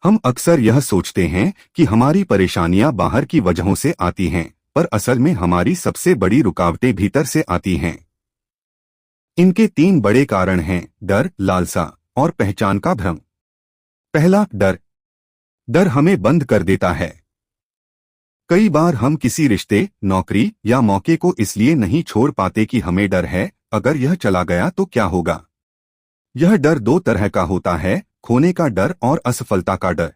हम अक्सर यह सोचते हैं कि हमारी परेशानियां बाहर की वजहों से आती हैं, पर असल में हमारी सबसे बड़ी रुकावटें भीतर से आती हैं। इनके तीन बड़े कारण हैं: डर, लालसा और पहचान का भ्रम। पहला, डर। डर हमें बंद कर देता है। कई बार हम किसी रिश्ते, नौकरी या मौके को इसलिए नहीं छोड़ पाते कि हमें डर है, अगर यह चला गया तो क्या होगा। यह डर दो तरह का होता है: खोने का डर और असफलता का डर।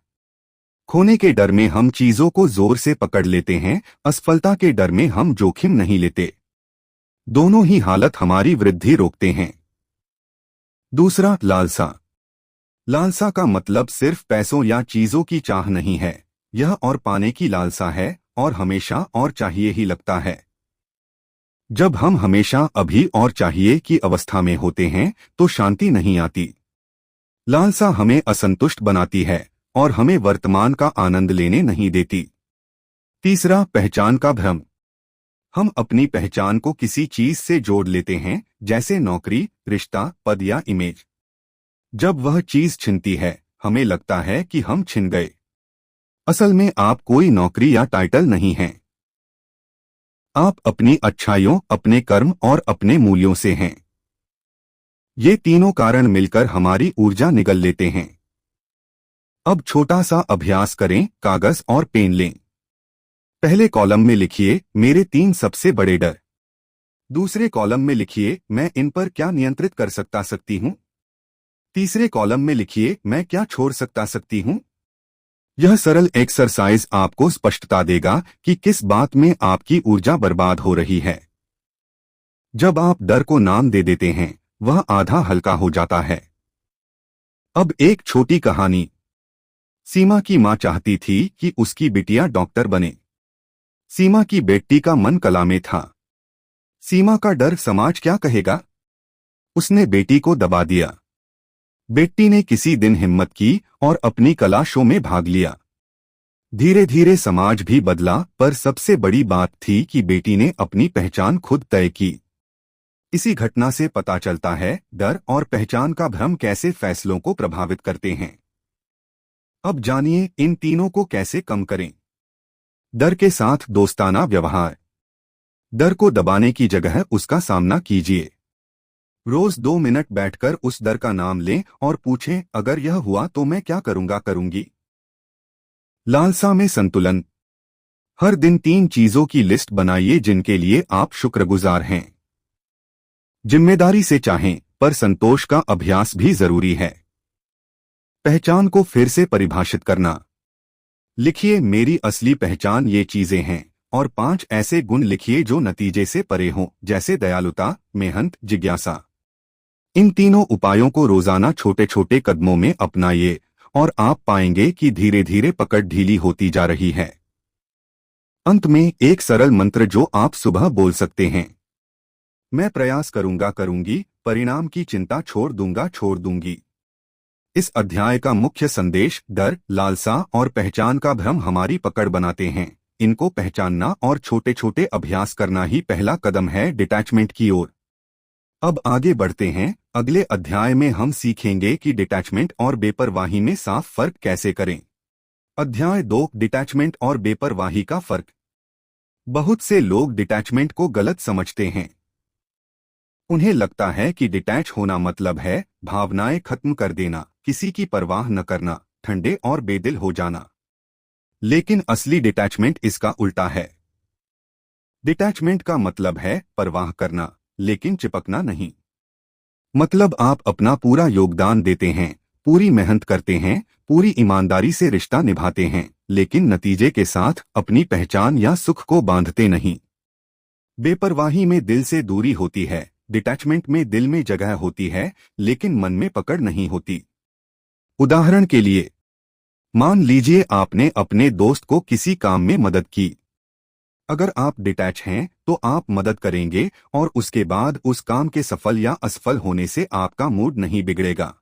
खोने के डर में हम चीजों को जोर से पकड़ लेते हैं, असफलता के डर में हम जोखिम नहीं लेते। दोनों ही हालत हमारी वृद्धि रोकते हैं। दूसरा, लालसा। लालसा का मतलब सिर्फ पैसों या चीजों की चाह नहीं है, यह और पाने की लालसा है, और हमेशा और चाहिए ही लगता है। जब हम हमेशा अभी और चाहिए की अवस्था में होते हैं तो शांति नहीं आती। लालसा हमें असंतुष्ट बनाती है और हमें वर्तमान का आनंद लेने नहीं देती। तीसरा, पहचान का भ्रम। हम अपनी पहचान को किसी चीज से जोड़ लेते हैं, जैसे नौकरी, रिश्ता, पद या इमेज। जब वह चीज छिनती है, हमें लगता है कि हम छिन गए। असल में आप कोई नौकरी या टाइटल नहीं हैं। आप अपनी अच्छाइयों, अपने कर्म और अपने मूल्यों से हैं। ये तीनों कारण मिलकर हमारी ऊर्जा निगल लेते हैं। अब छोटा सा अभ्यास करें, कागज और पेन लें। पहले कॉलम में लिखिए, मेरे 3 सबसे बड़े डर। दूसरे कॉलम में लिखिए, मैं इन पर क्या नियंत्रित कर सकती हूँ। तीसरे कॉलम में लिखिए, मैं क्या छोड़ सकती हूँ। यह सरल एक्सरसाइज आपको स्पष्टता देगा कि किस बात में आपकी ऊर्जा बर्बाद हो रही है। जब आप डर को नाम दे देते हैं, वह आधा हल्का हो जाता है। अब एक छोटी कहानी। सीमा की मां चाहती थी कि उसकी बिटिया डॉक्टर बने। सीमा की बेटी का मन कला में था। सीमा का डर, समाज क्या कहेगा, उसने बेटी को दबा दिया। बेटी ने किसी दिन हिम्मत की और अपनी कला शो में भाग लिया। धीरे धीरे समाज भी बदला, पर सबसे बड़ी बात थी कि बेटी ने अपनी पहचान खुद तय की। इसी घटना से पता चलता है डर और पहचान का भ्रम कैसे फैसलों को प्रभावित करते हैं। अब जानिए इन तीनों को कैसे कम करें। डर के साथ दोस्ताना व्यवहार। डर को दबाने की जगह उसका सामना कीजिए। रोज 2 मिनट बैठकर उस डर का नाम लें और पूछें, अगर यह हुआ तो मैं क्या करूंगी। लालसा में संतुलन। हर दिन 3 चीजों की लिस्ट बनाइए जिनके लिए आप शुक्रगुजार हैं। जिम्मेदारी से चाहें, पर संतोष का अभ्यास भी जरूरी है। पहचान को फिर से परिभाषित करना। लिखिए, मेरी असली पहचान ये चीजें हैं, और 5 ऐसे गुण लिखिए जो नतीजे से परे हों, जैसे दयालुता, मेहनत, जिज्ञासा। इन तीनों उपायों को रोजाना छोटे छोटे कदमों में अपनाइए और आप पाएंगे कि धीरे धीरे पकड़ ढीली होती जा रही है। अंत में एक सरल मंत्र जो आप सुबह बोल सकते हैं: मैं प्रयास करूंगी, परिणाम की चिंता छोड़ दूंगी। इस अध्याय का मुख्य संदेश डर, लालसा और पहचान का भ्रम हमारी पकड़ बनाते हैं। इनको पहचानना और छोटे छोटे अभ्यास करना ही पहला कदम है डिटैचमेंट की ओर। अब आगे बढ़ते हैं। अगले अध्याय में हम सीखेंगे कि डिटैचमेंट और बेपरवाही में साफ फर्क कैसे करें। अध्याय 2, डिटैचमेंट और बेपरवाही का फर्क। बहुत से लोग डिटैचमेंट को गलत समझते हैं। उन्हें लगता है कि डिटैच होना मतलब है भावनाएं खत्म कर देना, किसी की परवाह न करना, ठंडे और बेदिल हो जाना। लेकिन असली डिटैचमेंट इसका उल्टा है। डिटैचमेंट का मतलब है परवाह करना, लेकिन चिपकना नहीं। मतलब आप अपना पूरा योगदान देते हैं, पूरी मेहनत करते हैं, पूरी ईमानदारी से रिश्ता निभाते हैं, लेकिन नतीजे के साथ अपनी पहचान या सुख को बांधते नहीं। बेपरवाही में दिल से दूरी होती है, डिटैचमेंट में दिल में जगह होती है, लेकिन मन में पकड़ नहीं होती। उदाहरण के लिए, मान लीजिए आपने अपने दोस्त को किसी काम में मदद की। अगर आप डिटैच हैं तो आप मदद करेंगे और उसके बाद उस काम के सफल या असफल होने से आपका मूड नहीं बिगड़ेगा।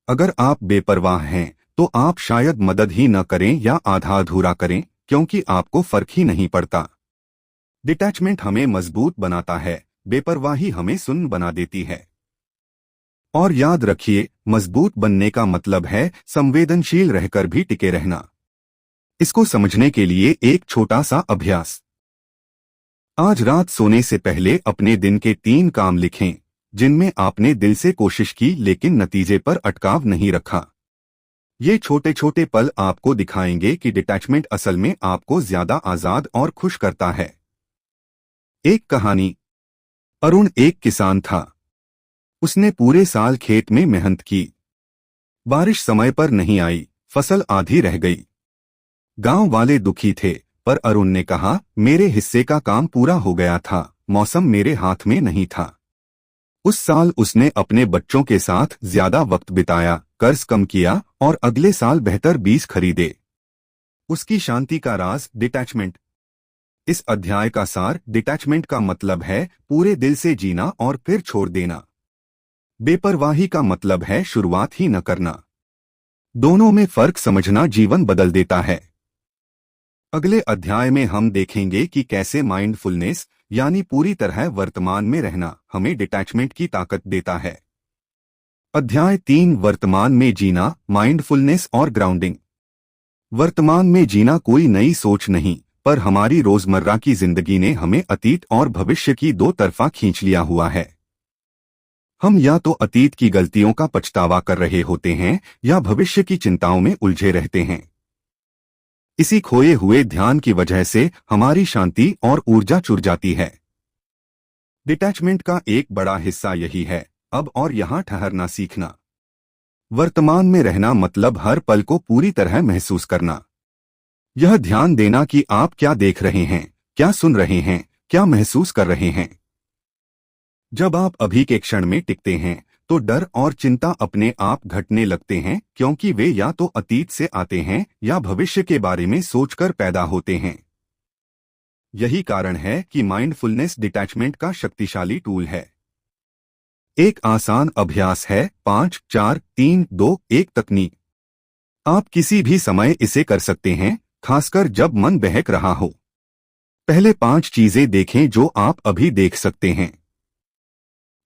अगर आप बेपरवाह हैं तो आप शायद मदद ही न करें या आधा अधूरा करें, क्योंकि आपको फर्क ही नहीं पड़ता। डिटैचमेंट हमें मजबूत बनाता है, बेपरवाही हमें सुन्न बना देती है। और याद रखिए, मजबूत बनने का मतलब है संवेदनशील रहकर भी टिके रहना। इसको समझने के लिए एक छोटा सा अभ्यास। आज रात सोने से पहले अपने दिन के 3 काम लिखें जिनमें आपने दिल से कोशिश की लेकिन नतीजे पर अटकाव नहीं रखा। ये छोटे छोटे पल आपको दिखाएंगे कि डिटैचमेंट असल में आपको ज्यादा आजाद और खुश करता है। एक कहानी। अरुण एक किसान था। उसने पूरे साल खेत में मेहनत की। बारिश समय पर नहीं आई, फसल आधी रह गई। गांव वाले दुखी थे, पर अरुण ने कहा, मेरे हिस्से का काम पूरा हो गया था, मौसम मेरे हाथ में नहीं था। उस साल उसने अपने बच्चों के साथ ज्यादा वक्त बिताया, कर्ज कम किया और अगले साल बेहतर बीज खरीदे। उसकी शांति का राज डिटैचमेंट। इस अध्याय का सार, डिटैचमेंट का मतलब है पूरे दिल से जीना और फिर छोड़ देना। बेपरवाही का मतलब है शुरुआत ही न करना। दोनों में फर्क समझना जीवन बदल देता है। अगले अध्याय में हम देखेंगे कि कैसे माइंडफुलनेस यानी पूरी तरह वर्तमान में रहना हमें डिटैचमेंट की ताकत देता है। अध्याय 3, वर्तमान में जीना, माइंडफुलनेस और ग्राउंडिंग। वर्तमान में जीना कोई नई सोच नहीं, पर हमारी रोजमर्रा की जिंदगी ने हमें अतीत और भविष्य की दो तरफा खींच लिया हुआ है। हम या तो अतीत की गलतियों का पछतावा कर रहे होते हैं या भविष्य की चिंताओं में उलझे रहते हैं। इसी खोए हुए ध्यान की वजह से हमारी शांति और ऊर्जा चुर जाती है। डिटैचमेंट का एक बड़ा हिस्सा यही है, अब और यहां ठहरना सीखना। वर्तमान में रहना मतलब हर पल को पूरी तरह महसूस करना। यह ध्यान देना कि आप क्या देख रहे हैं, क्या सुन रहे हैं, क्या महसूस कर रहे हैं। जब आप अभी के क्षण में टिकते हैं तो डर और चिंता अपने आप घटने लगते हैं, क्योंकि वे या तो अतीत से आते हैं या भविष्य के बारे में सोचकर पैदा होते हैं। यही कारण है कि माइंडफुलनेस डिटैचमेंट का शक्तिशाली टूल है। एक आसान अभ्यास है 5, 4, 3, 2, 1 तकनीक। आप किसी भी समय इसे कर सकते हैं, खासकर जब मन बहक रहा हो। पहले 5 चीजें देखें जो आप अभी देख सकते हैं।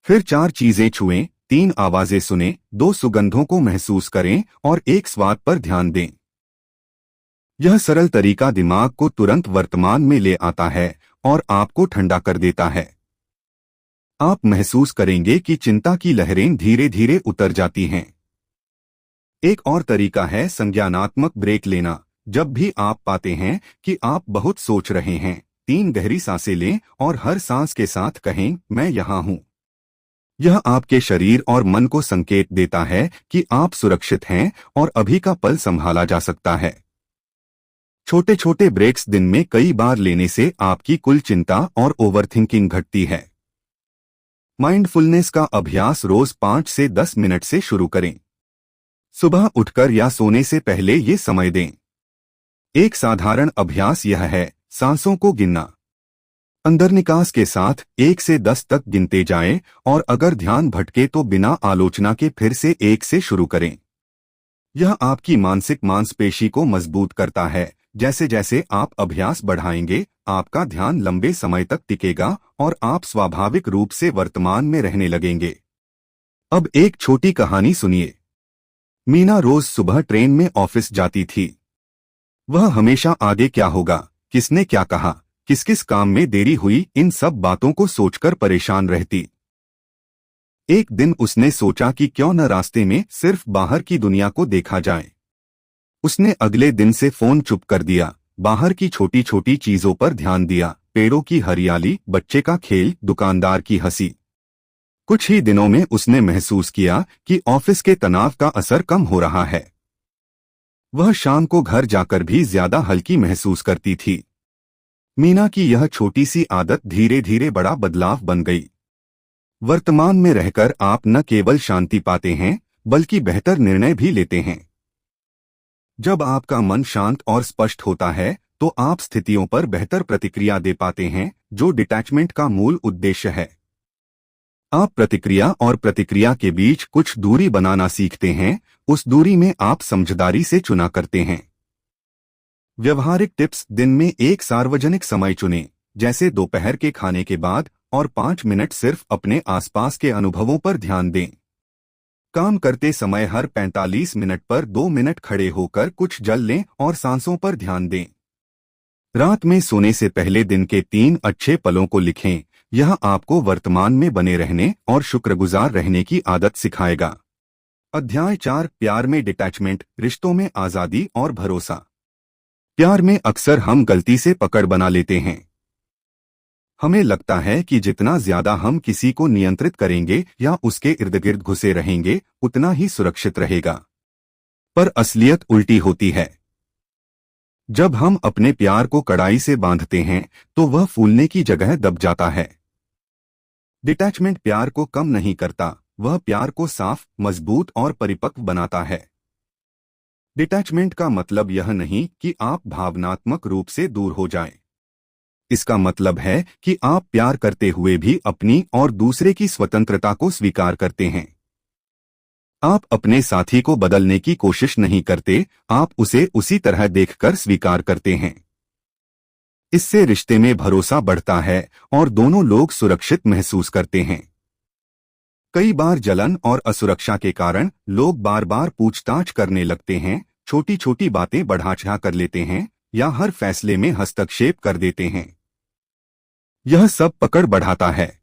फिर 4 चीजें छुएं, 3 आवाजें सुनें, 2 सुगंधों को महसूस करें और 1 स्वाद पर ध्यान दें। यह सरल तरीका दिमाग को तुरंत वर्तमान में ले आता है और आपको ठंडा कर देता है। आप महसूस करेंगे कि चिंता की लहरें धीरे धीरे उतर जाती हैं। एक और तरीका है संज्ञानात्मक ब्रेक लेना। जब भी आप पाते हैं कि आप बहुत सोच रहे हैं, 3 गहरी सांसें लें और हर सांस के साथ कहें, मैं यहां हूं। यह आपके शरीर और मन को संकेत देता है कि आप सुरक्षित हैं और अभी का पल संभाला जा सकता है। छोटे छोटे ब्रेक्स दिन में कई बार लेने से आपकी कुल चिंता और ओवरथिंकिंग घटती है। माइंडफुलनेस का अभ्यास रोज 5 से 10 मिनट से शुरू करें। सुबह उठकर या सोने से पहले ये समय दें। एक साधारण अभ्यास यह है, सांसों को गिनना। अंदर निकास के साथ 1 से 10 तक गिनते जाएं और अगर ध्यान भटके तो बिना आलोचना के फिर से 1 से शुरू करें। यह आपकी मानसिक मांसपेशी को मजबूत करता है। जैसे जैसे आप अभ्यास बढ़ाएंगे, आपका ध्यान लंबे समय तक टिकेगा और आप स्वाभाविक रूप से वर्तमान में रहने लगेंगे। अब एक छोटी कहानी सुनिए। मीना रोज सुबह ट्रेन में ऑफिस जाती थी। वह हमेशा आगे क्या होगा, किसने क्या कहा, किस किस काम में देरी हुई, इन सब बातों को सोचकर परेशान रहती। एक दिन उसने सोचा कि क्यों न रास्ते में सिर्फ बाहर की दुनिया को देखा जाए। उसने अगले दिन से फोन चुप कर दिया, बाहर की छोटी छोटी चीजों पर ध्यान दिया, पेड़ों की हरियाली, बच्चे का खेल, दुकानदार की हंसी। कुछ ही दिनों में उसने महसूस किया कि ऑफिस के तनाव का असर कम हो रहा है। वह शाम को घर जाकर भी ज्यादा हल्की महसूस करती थी। मीना की यह छोटी सी आदत धीरे धीरे बड़ा बदलाव बन गई। वर्तमान में रहकर आप न केवल शांति पाते हैं, बल्कि बेहतर निर्णय भी लेते हैं। जब आपका मन शांत और स्पष्ट होता है, तो आप स्थितियों पर बेहतर प्रतिक्रिया दे पाते हैं, जो डिटैचमेंट का मूल उद्देश्य है। आप प्रतिक्रिया और प्रतिक्रिया के बीच कुछ दूरी बनाना सीखते हैं, उस दूरी में आप समझदारी से चुना करते हैं। व्यवहारिक टिप्स, दिन में एक सार्वजनिक समय चुनें, जैसे दोपहर के खाने के बाद, और 5 मिनट सिर्फ अपने आसपास के अनुभवों पर ध्यान दें। काम करते समय हर 45 मिनट पर 2 मिनट खड़े होकर कुछ जल लें और सांसों पर ध्यान दें। रात में सोने से पहले दिन के 3 अच्छे पलों को लिखें। यह आपको वर्तमान में बने रहने और शुक्रगुजार रहने की आदत सिखाएगा। अध्याय 4 प्यार में डिटैचमेंट, रिश्तों में आजादी और भरोसा। प्यार में अक्सर हम गलती से पकड़ बना लेते हैं। हमें लगता है कि जितना ज्यादा हम किसी को नियंत्रित करेंगे या उसके इर्द गिर्द घुसे रहेंगे, उतना ही सुरक्षित रहेगा। पर असलियत उल्टी होती है। जब हम अपने प्यार को कड़ाई से बांधते हैं तो वह फूलने की जगह दब जाता है। डिटैचमेंट प्यार को कम नहीं करता, वह प्यार को साफ, मजबूत और परिपक्व बनाता है। डिटैचमेंट का मतलब यह नहीं कि आप भावनात्मक रूप से दूर हो जाएं। इसका मतलब है कि आप प्यार करते हुए भी अपनी और दूसरे की स्वतंत्रता को स्वीकार करते हैं। आप अपने साथी को बदलने की कोशिश नहीं करते, आप उसे उसी तरह देखकर स्वीकार करते हैं। इससे रिश्ते में भरोसा बढ़ता है और दोनों लोग सुरक्षित महसूस करते हैं। कई बार जलन और असुरक्षा के कारण लोग बार बार पूछताछ करने लगते हैं, छोटी छोटी बातें बढ़ा-चढ़ा कर लेते हैं या हर फैसले में हस्तक्षेप कर देते हैं। यह सब पकड़ बढ़ाता है।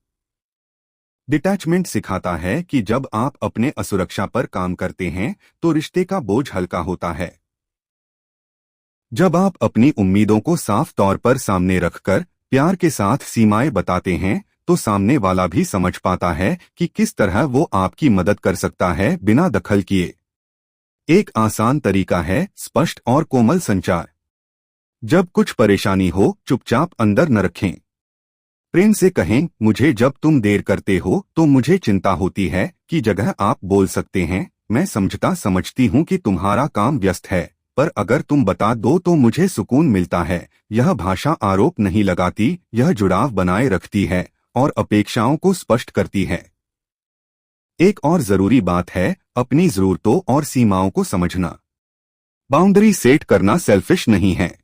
डिटैचमेंट सिखाता है कि जब आप अपने असुरक्षा पर काम करते हैं तो रिश्ते का बोझ हल्का होता है। जब आप अपनी उम्मीदों को साफ तौर पर सामने रखकर प्यार के साथ सीमाएं बताते हैं तो सामने वाला भी समझ पाता है कि किस तरह वो आपकी मदद कर सकता है बिना दखल किए। एक आसान तरीका है स्पष्ट और कोमल संचार। जब कुछ परेशानी हो, चुपचाप अंदर न रखें। प्रेम से कहें, मुझे जब तुम देर करते हो तो मुझे चिंता होती है, की जगह आप बोल सकते हैं, मैं समझती हूँ कि तुम्हारा काम व्यस्त है, पर अगर तुम बता दो तो मुझे सुकून मिलता है। यह भाषा आरोप नहीं लगाती, यह जुड़ाव बनाए रखती है और अपेक्षाओं को स्पष्ट करती है। एक और जरूरी बात है अपनी जरूरतों और सीमाओं को समझना। बाउंड्री सेट करना सेल्फिश नहीं है।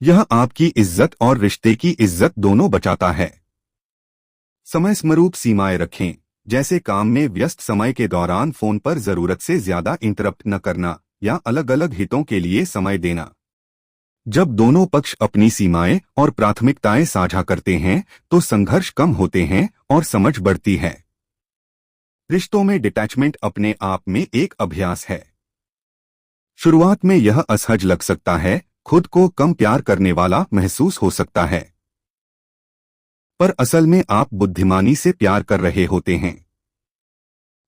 यह आपकी इज्जत और रिश्ते की इज्जत दोनों बचाता है। समय समरूप सीमाएं रखें, जैसे काम में व्यस्त समय के दौरान फोन पर जरूरत से ज्यादा इंटरप्ट न करना या अलग अलग हितों के लिए समय देना। जब दोनों पक्ष अपनी सीमाएं और प्राथमिकताएं साझा करते हैं तो संघर्ष कम होते हैं और समझ बढ़ती है। रिश्तों में डिटैचमेंट अपने आप में एक अभ्यास है। शुरुआत में यह असहज लग सकता है, खुद को कम प्यार करने वाला महसूस हो सकता है, पर असल में आप बुद्धिमानी से प्यार कर रहे होते हैं।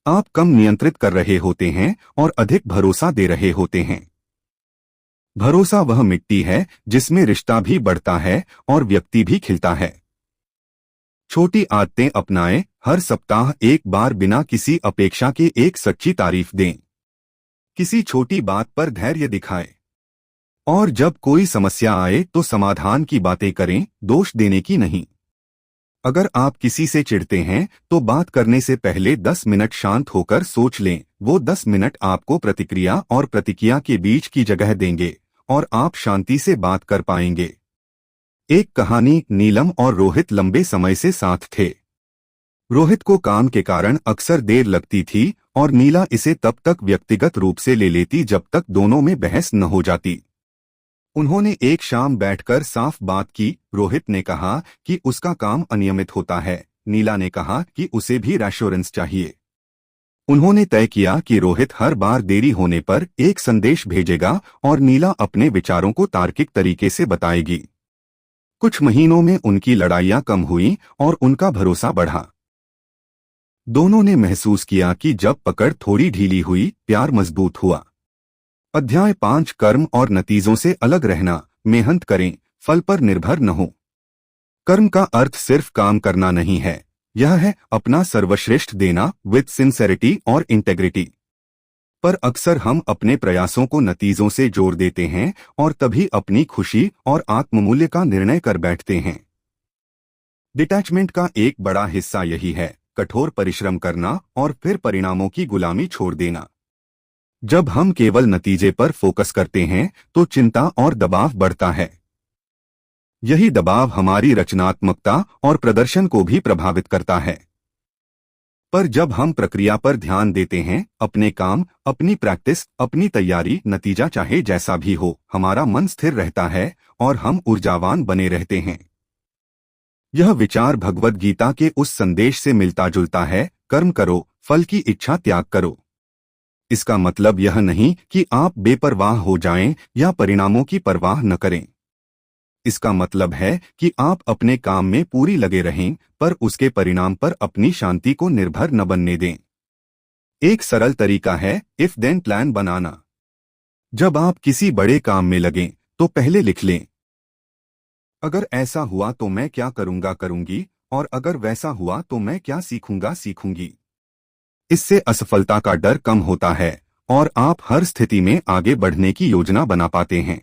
आप कम नियंत्रित कर रहे होते हैं और अधिक भरोसा दे रहे होते हैं। भरोसा वह मिट्टी है जिसमें रिश्ता भी बढ़ता है और व्यक्ति भी खिलता है। छोटी आदतें अपनाएं, हर सप्ताह एक बार बिना किसी अपेक्षा के एक सच्ची तारीफ दें। किसी छोटी बात पर धैर्य दिखाएं और जब कोई समस्या आए तो समाधान की बातें करें, दोष देने की नहीं। अगर आप किसी से चिढ़ते हैं तो बात करने से पहले 10 मिनट शांत होकर सोच लें। वो 10 मिनट आपको प्रतिक्रिया और प्रतिक्रिया के बीच की जगह देंगे और आप शांति से बात कर पाएंगे। एक कहानी, नीलम और रोहित लंबे समय से साथ थे। रोहित को काम के कारण अक्सर देर लगती थी और नीला इसे तब तक व्यक्तिगत रूप से ले लेती जब तक दोनों में बहस न हो जाती। उन्होंने एक शाम बैठकर साफ बात की। रोहित ने कहा कि उसका काम अनियमित होता है, नीला ने कहा कि उसे भी रेश्योरेंस चाहिए। उन्होंने तय किया कि रोहित हर बार देरी होने पर एक संदेश भेजेगा और नीला अपने विचारों को तार्किक तरीके से बताएगी। कुछ महीनों में उनकी लड़ाइयां कम हुईं और उनका भरोसा बढ़ा। दोनों ने महसूस किया कि जब पकड़ थोड़ी ढीली हुई, प्यार मजबूत हुआ। अध्याय 5 कर्म और नतीजों से अलग रहना। मेहनत करें, फल पर निर्भर न हो। कर्म का अर्थ सिर्फ काम करना नहीं है, यह है अपना सर्वश्रेष्ठ देना विद सिंसेरिटी और इंटेग्रिटी। पर अक्सर हम अपने प्रयासों को नतीजों से जोड़ देते हैं और तभी अपनी खुशी और आत्ममूल्य का निर्णय कर बैठते हैं। डिटैचमेंट का एक बड़ा हिस्सा यही है, कठोर परिश्रम करना और फिर परिणामों की गुलामी छोड़ देना। जब हम केवल नतीजे पर फोकस करते हैं तो चिंता और दबाव बढ़ता है। यही दबाव हमारी रचनात्मकता और प्रदर्शन को भी प्रभावित करता है। पर जब हम प्रक्रिया पर ध्यान देते हैं, अपने काम, अपनी प्रैक्टिस, अपनी तैयारी, नतीजा चाहे जैसा भी हो, हमारा मन स्थिर रहता है और हम ऊर्जावान बने रहते हैं। यह विचार भगवद गीता के उस संदेश से मिलता जुलता है, कर्म करो, फल की इच्छा त्याग करो। इसका मतलब यह नहीं कि आप बेपरवाह हो जाएं या परिणामों की परवाह न करें। इसका मतलब है कि आप अपने काम में पूरी लगे रहें, पर उसके परिणाम पर अपनी शांति को निर्भर न बनने दें। एक सरल तरीका है इफ देन प्लान बनाना। जब आप किसी बड़े काम में लगें, तो पहले लिख लें, अगर ऐसा हुआ तो मैं क्या करूंगा करूंगी, और अगर वैसा हुआ तो मैं क्या सीखूंगा सीखूंगी। इससे असफलता का डर कम होता है और आप हर स्थिति में आगे बढ़ने की योजना बना पाते हैं।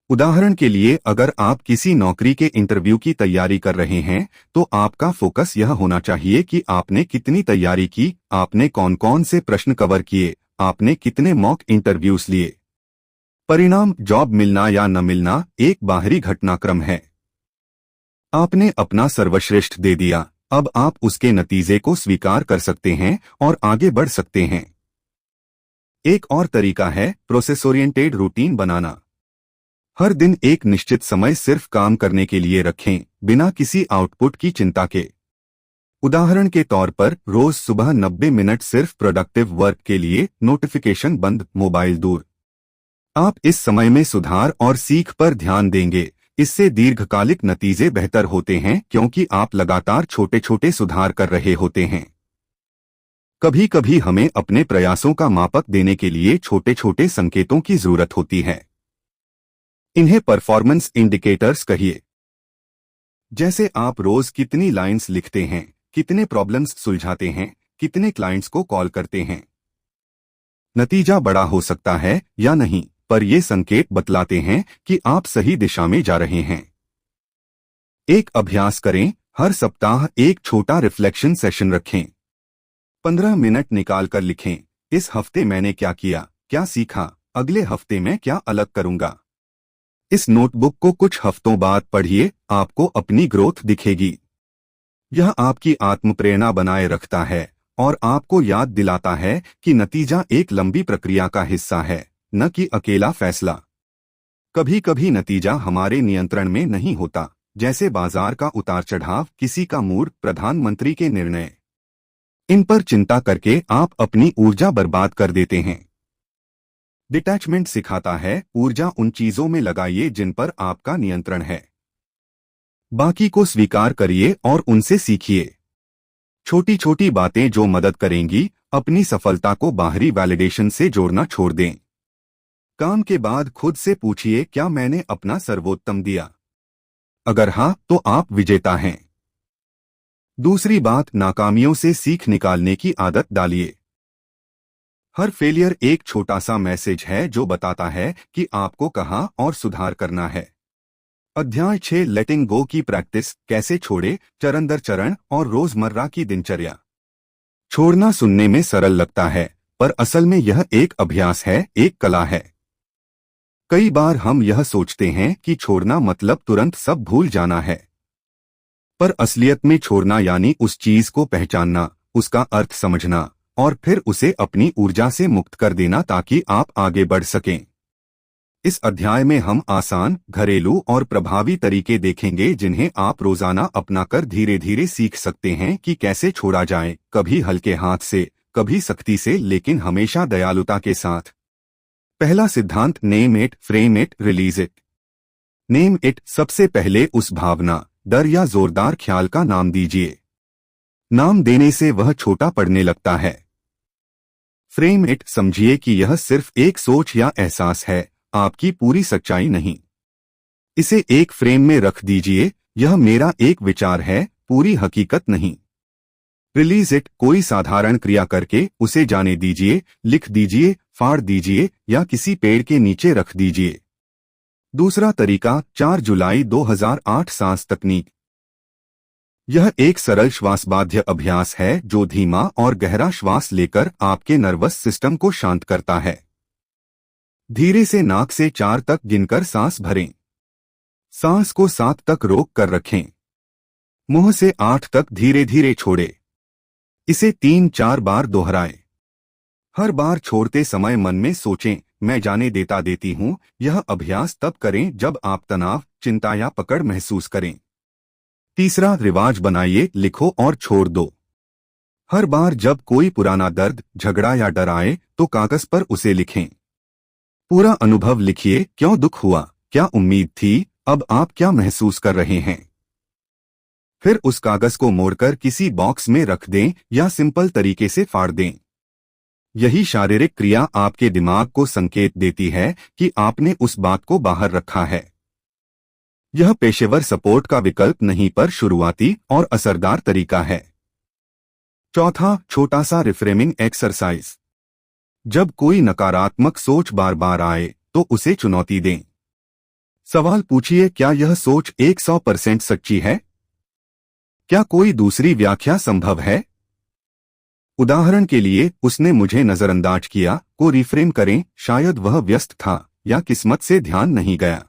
उदाहरण के लिए, अगर आप किसी नौकरी के इंटरव्यू की तैयारी कर रहे हैं, तो आपका फोकस यह होना चाहिए कि आपने कितनी तैयारी की, आपने कौन कौन से प्रश्न कवर किए, आपने कितने मॉक इंटरव्यूज लिए। परिणाम, जॉब मिलना या न मिलना, एक बाहरी घटनाक्रम है। आपने अपना सर्वश्रेष्ठ दे दिया, अब आप उसके नतीजे को स्वीकार कर सकते हैं और आगे बढ़ सकते हैं। एक और तरीका है प्रोसेस ओरिएंटेड रूटीन बनाना। हर दिन एक निश्चित समय सिर्फ काम करने के लिए रखें, बिना किसी आउटपुट की चिंता के। उदाहरण के तौर पर, रोज सुबह 90 मिनट सिर्फ प्रोडक्टिव वर्क के लिए, नोटिफिकेशन बंद, मोबाइल दूर। आप इस समय में सुधार और सीख पर ध्यान देंगे। इससे दीर्घकालिक नतीजे बेहतर होते हैं क्योंकि आप लगातार छोटे छोटे सुधार कर रहे होते हैं। कभी कभी हमें अपने प्रयासों का मापक देने के लिए छोटे छोटे संकेतों की जरूरत होती है। इन्हें परफॉर्मेंस इंडिकेटर्स कहिए। जैसे आप रोज कितनी लाइंस लिखते हैं, कितने प्रॉब्लम्स सुलझाते हैं, कितने क्लाइंट्स को कॉल करते हैं। नतीजा बड़ा हो सकता है या नहीं, पर ये संकेत बतलाते हैं कि आप सही दिशा में जा रहे हैं। एक अभ्यास करें, हर सप्ताह एक छोटा रिफ्लेक्शन सेशन रखें। 15 मिनट निकालकर लिखें, इस हफ्ते मैंने क्या किया, क्या सीखा, अगले हफ्ते मैं क्या अलग करूंगा। इस नोटबुक को कुछ हफ्तों बाद पढ़िए, आपको अपनी ग्रोथ दिखेगी। यह आपकी आत्मप्रेरणा बनाए रखता है और आपको याद दिलाता है कि नतीजा एक लंबी प्रक्रिया का हिस्सा है, न कि अकेला फैसला। कभी कभी नतीजा हमारे नियंत्रण में नहीं होता, जैसे बाजार का उतार चढ़ाव, किसी का मूड, प्रधानमंत्री के निर्णय। इन पर चिंता करके आप अपनी ऊर्जा बर्बाद कर देते हैं। डिटैचमेंट सिखाता है, ऊर्जा उन चीजों में लगाइए जिन पर आपका नियंत्रण है। बाकी को स्वीकार करिए और उनसे सीखिए। छोटी छोटी बातें जो मदद करेंगी, अपनी सफलता को बाहरी वैलिडेशन से जोड़ना छोड़ दें। काम के बाद खुद से पूछिए, क्या मैंने अपना सर्वोत्तम दिया? अगर हां, तो आप विजेता हैं। दूसरी बात, नाकामियों से सीख निकालने की आदत डालिए। हर फेलियर एक छोटा सा मैसेज है जो बताता है कि आपको कहां और सुधार करना है। अध्याय 6, लेटिंग गो की प्रैक्टिस, कैसे छोड़े, चरण दर चरण और रोजमर्रा की दिनचर्या। छोड़ना सुनने में सरल लगता है, पर असल में यह एक अभ्यास है, एक कला है। कई बार हम यह सोचते हैं कि छोड़ना मतलब तुरंत सब भूल जाना है, पर असलियत में छोड़ना यानी उस चीज को पहचानना, उसका अर्थ समझना और फिर उसे अपनी ऊर्जा से मुक्त कर देना ताकि आप आगे बढ़ सकें। इस अध्याय में हम आसान, घरेलू और प्रभावी तरीके देखेंगे जिन्हें आप रोजाना अपनाकर धीरे धीरे सीख सकते हैं कि कैसे छोड़ा जाए, कभी हल्के हाथ से, कभी सख्ती से, लेकिन हमेशा दयालुता के साथ। पहला सिद्धांत, name it, frame it, release it. Name it, सबसे पहले उस भावना, डर या जोरदार ख्याल का नाम दीजिए। नाम देने से वह छोटा पड़ने लगता है। फ्रेम इट, समझिए कि यह सिर्फ एक सोच या एहसास है, आपकी पूरी सच्चाई नहीं। इसे एक फ्रेम में रख दीजिए, यह मेरा एक विचार है, पूरी हकीकत नहीं। रिलीज इट, कोई साधारण क्रिया करके उसे जाने दीजिए, लिख दीजिए, फाड़ दीजिए या किसी पेड़ के नीचे रख दीजिए। दूसरा तरीका, 4 जुलाई 2008 सांस तकनीक। यह एक सरल श्वासबाध्य अभ्यास है जो धीमा और गहरा श्वास लेकर आपके नर्वस सिस्टम को शांत करता है। धीरे से नाक से 4 तक गिनकर सांस भरें। सांस को 7 तक रोक कर रखें। मुंह से 8 तक धीरे धीरे छोड़ें। इसे 3-4 बार दोहराएं। हर बार छोड़ते समय मन में सोचें, मैं जाने देता देती हूँ। यह अभ्यास तब करें जब आप तनाव, चिंता या पकड़ महसूस करें। तीसरा रिवाज बनाइए, लिखो और छोड़ दो। हर बार जब कोई पुराना दर्द, झगड़ा या डर आए तो कागज पर उसे लिखें। पूरा अनुभव लिखिए, क्यों दुख हुआ, क्या उम्मीद थी, अब आप क्या महसूस कर रहे हैं। फिर उस कागज को मोड़कर किसी बॉक्स में रख दें या सिंपल तरीके से फाड़ दें। यही शारीरिक क्रिया आपके दिमाग को संकेत देती है कि आपने उस बात को बाहर रखा है। यह पेशेवर सपोर्ट का विकल्प नहीं पर शुरुआती और असरदार तरीका है। चौथा, छोटा सा रिफ्रेमिंग एक्सरसाइज। जब कोई नकारात्मक सोच बार बार आए तो उसे चुनौती दें। सवाल पूछिए, क्या यह सोच 100% सच्ची है? क्या कोई दूसरी व्याख्या संभव है? उदाहरण के लिए, उसने मुझे नजरअंदाज किया को रिफ्रेम करें, शायद वह व्यस्त था या किस्मत से ध्यान नहीं गया।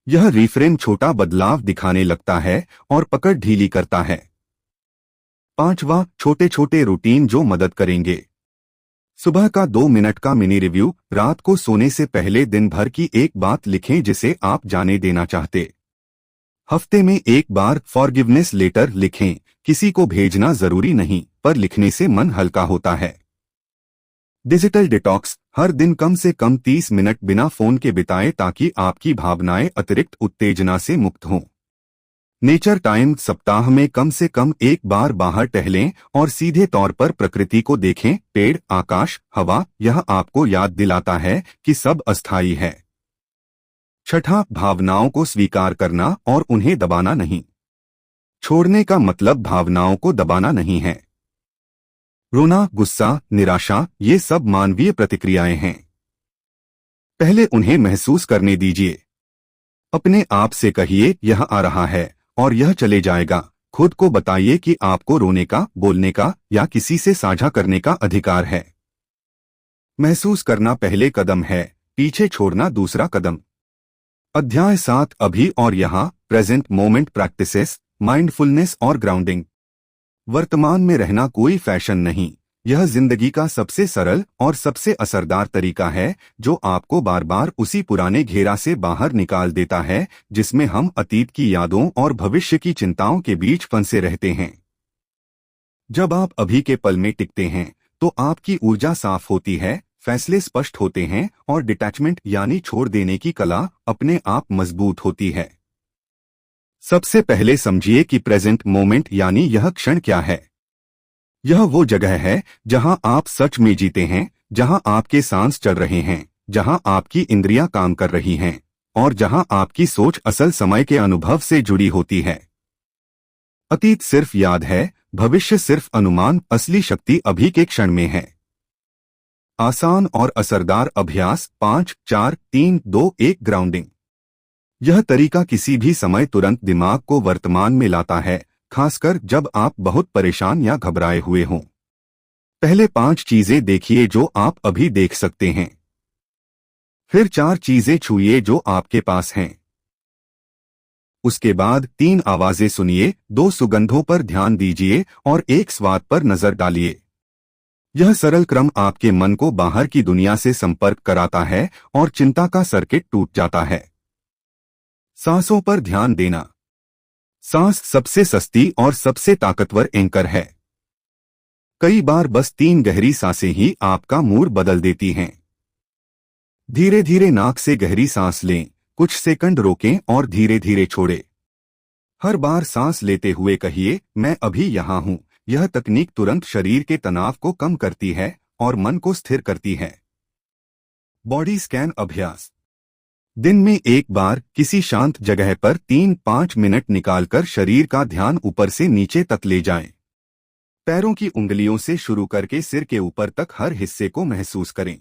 यह रिफ्रेम छोटा बदलाव दिखाने लगता है और पकड़ ढीली करता है। पांचवा, छोटे छोटे रूटीन जो मदद करेंगे। सुबह का 2 मिनट का मिनी रिव्यू, रात को सोने से पहले दिन भर की एक बात लिखें जिसे आप जाने देना चाहते। हफ्ते में एक बार फॉरगिवनेस लेटर लिखें। किसी को भेजना जरूरी नहीं, पर लिखने से मन हल्का होता है। डिजिटल डिटॉक्स, हर दिन कम से कम 30 मिनट बिना फोन के बिताएं ताकि आपकी भावनाएं अतिरिक्त उत्तेजना से मुक्त हों। नेचर टाइम, सप्ताह में कम से कम एक बार बाहर टहलें और सीधे तौर पर प्रकृति को देखें। पेड़, आकाश, हवा, यह आपको याद दिलाता है कि सब अस्थायी है। छठा, भावनाओं को स्वीकार करना और उन्हें दबाना नहीं। छोड़ने का मतलब भावनाओं को दबाना नहीं है। रोना, गुस्सा, निराशा, ये सब मानवीय प्रतिक्रियाएं हैं। पहले उन्हें महसूस करने दीजिए। अपने आप से कहिए, यह आ रहा है और यह चले जाएगा। खुद को बताइए कि आपको रोने का, बोलने का या किसी से साझा करने का अधिकार है। महसूस करना पहले कदम है, पीछे छोड़ना दूसरा कदम। अध्याय 7, अभी और यहाँ, प्रेजेंट मोमेंट प्रैक्टिसेस, माइंडफुलनेस और ग्राउंडिंग। वर्तमान में रहना कोई फैशन नहीं, यह जिंदगी का सबसे सरल और सबसे असरदार तरीका है जो आपको बार बार उसी पुराने घेरा से बाहर निकाल देता है जिसमें हम अतीत की यादों और भविष्य की चिंताओं के बीच फंसे रहते हैं। जब आप अभी के पल में टिकते हैं तो आपकी ऊर्जा साफ होती है, फैसले स्पष्ट होते हैं और डिटैचमेंट यानी छोड़ देने की कला अपने आप मजबूत होती है। सबसे पहले समझिए कि प्रेजेंट मोमेंट यानी यह क्षण क्या है। यह वो जगह है जहां आप सच में जीते हैं, जहां आपके सांस चल रहे हैं, जहां आपकी इंद्रियां काम कर रही हैं और जहां आपकी सोच असल समय के अनुभव से जुड़ी होती है। अतीत सिर्फ याद है, भविष्य सिर्फ अनुमान, असली शक्ति अभी के क्षण में है। आसान और असरदार अभ्यास 5, 4, 3, 2, 1 ग्राउंडिंग। यह तरीका किसी भी समय तुरंत दिमाग को वर्तमान में लाता है, खासकर जब आप बहुत परेशान या घबराए हुए हों। पहले 5 चीजें देखिए जो आप अभी देख सकते हैं। फिर 4 चीजें छूइए जो आपके पास हैं। उसके बाद 3 आवाजें सुनिए, 2 सुगंधों पर ध्यान दीजिए और 1 स्वाद पर नजर डालिए। यह सरल क्रम आपके मन को बाहर की दुनिया से संपर्क कराता है और चिंता का सर्किट टूट जाता है। सांसों पर ध्यान देना। सांस सबसे सस्ती और सबसे ताकतवर एंकर है। कई बार बस 3 गहरी सांसें ही आपका मूड बदल देती हैं। धीरे धीरे नाक से गहरी सांस लें, कुछ सेकंड रोकें और धीरे धीरे छोड़ें। हर बार सांस लेते हुए कहिए, मैं अभी यहाँ हूँ। यह तकनीक तुरंत शरीर के तनाव को कम करती है और मन को स्थिर करती है। बॉडी स्कैन अभ्यास। दिन में एक बार किसी शांत जगह पर 3-5 मिनट निकालकर शरीर का ध्यान ऊपर से नीचे तक ले जाएं। पैरों की उंगलियों से शुरू करके सिर के ऊपर तक हर हिस्से को महसूस करें।